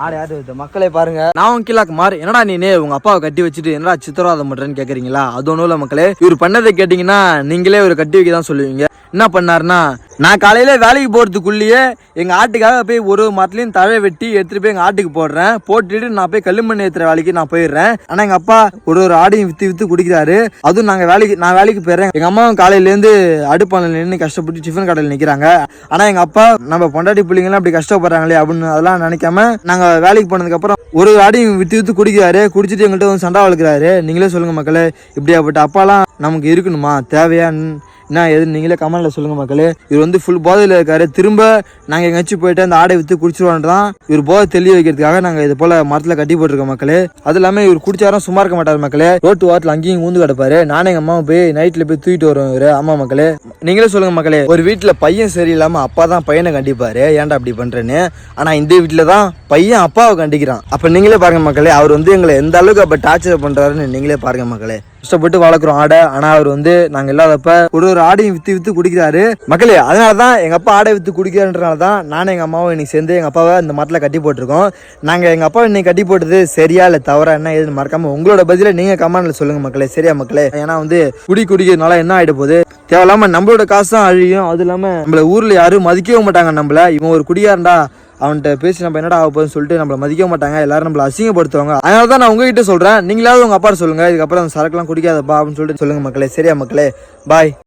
ஆடு ஆடு மக்களே பாருங்க, நான் கிலாக்கு மாறு என்னடா நீனே உங்க அப்பாவை கட்டி வச்சுட்டு என்னடா சித்திரவாதம் பண்றேன்னு கேக்குறீங்களா? அது ஒண்ணும் இல்ல மக்களே. இவர் பண்ணதை கேட்டீங்கன்னா நீங்களே ஒரு கட்டி வைக்க தான் சொல்லுவீங்க. என்ன பண்ணாருன்னா, நான் காலையில வேலைக்கு போறதுக்குள்ளேயே எங்க ஆட்டுக்காக போய் ஒரு மரத்துலயும் தழை வெட்டி எடுத்துட்டு போய் எங்க ஆட்டுக்கு போடுறேன். போட்டுட்டு நான் போய் கல்லுமண் ஏத்துற வேலைக்கு நான் போயிடுறேன். ஆனா எங்க அப்பா ஒரு ஆடையும் வித்து வித்து குடிக்கிறாரு. அதுவும் நான் வேலைக்கு போயிடுறேன். எங்க அம்மாவும் காலையில இருந்து அடுப்பான நின்று கஷ்டப்பட்டு டிஃபன் கடையில் நிக்கிறாங்க. ஆனா எங்க அப்பா நம்ம பொண்டாட்டி பிள்ளைங்களாம் அப்படி கஷ்டப்படுறாங்களே அப்படின்னு அதெல்லாம் நினைக்காம நாங்க வேலைக்கு போனதுக்கு அப்புறம் ஒரு ஆடையும் வித்து வித்து குடிக்கிறாரு. குடிச்சிட்டு எங்கள்கிட்ட வந்து சண்டை வளர்க்குறாரு. நீங்களே சொல்லுங்க மக்களே, இப்படியாப்பட்ட அப்பாலாம் நமக்கு இருக்கணுமா? தேவையா? என்ன எதுன்னு நீங்களே கமெண்ட்ல சொல்லுங்க மக்களே. இவர் வந்து ஃபுல் போதையில் இருக்காரு. திரும்ப நாங்கள் எங்கேயாச்சும் போயிட்டு அந்த ஆடை விற்று குடிச்சிருவான்றான். இவர் போதை தெளிய வைக்கிறதுக்காக நாங்கள் இது போல மரத்தில் கட்டி போட்டிருக்கோம் மக்களே. அது இல்லாமல் இவர் குடிச்சாரும் சும்மா இருக்க மாட்டார் மக்களே. ரோட்டு வாரத்தில் அங்கேயும் ஊந்து கிடப்பாரு. நானே எங்கள் அம்மா போய் நைட்டில் போய் தூக்கிட்டு வருவோம் இவர். ஆமா மக்களே, நீங்களே சொல்லுங்க மக்களே. ஒரு வீட்டில் பையன் சரியில்லாமல் அப்பா தான் பையனை கண்டிப்பாரு, ஏன்டா அப்படி பண்ணுறேன்னு. ஆனால் இந்த வீட்டில் தான் பையன் அப்பாவை கண்டிக்கிறான். அப்போ நீங்களே பாருங்க மக்களே, அவர் வந்து எங்களை எந்த அளவுக்கு அப்போ டார்ச்சர் பண்ணுறாருன்னு நீங்களே பாருங்க மக்களே. கஷ்டப்பட்டு வளர்க்குறோம் ஆடை. ஆனா அவர் வந்து நாங்க இல்லாதப்ப ஒரு ஆடையும் வித்து வித்து குடிக்கிறாரு மக்களே. அதனாலதான் எங்க அப்பா ஆடை வித்து குடிக்கிறதுனாலதான் நானும் எங்க அம்மாவும் இன்னைக்கு சேர்ந்து எங்க அப்பாவை இந்த மரத்துல கட்டி போட்டிருக்கோம். நாங்க எங்க அப்பா இன்னைக்கு கட்டி போட்டது சரியா இல்ல தவறா என்ன ஏதுன்னு மறக்காம உங்களோட பதில நீங்க கமெண்ட்ல சொல்லுங்க மக்களே. சரியா மக்களே? ஏன்னா வந்து குடிக்கிறதுனால என்ன ஆயிட போகுது? தேவையில்லாம நம்மளோட காசு தான் அழியும். அது இல்லாம நம்மள ஊர்ல யாரும் மதிக்கவும் மாட்டாங்க. நம்மள இவன் ஒரு குடியாரண்டா அவன்கிட்ட பேசி நம்ம என்னடா ஆக போகுதுன்னு சொல்லிட்டு நம்மள மதிக்க மாட்டாங்க. எல்லாரும் நம்மள அசிங்கப்படுத்துவாங்க. அதனால தான் நான் உங்ககிட்ட சொல்றேன், நீங்களாவது உங்க அப்பா சொல்லுங்க, இதுக்கப்புறம் சரக்குலாம் குடிக்காதப்பா அப்படின்னு சொல்லிட்டு சொல்லுங்க மக்களே. சரியா மக்களே? பாய்.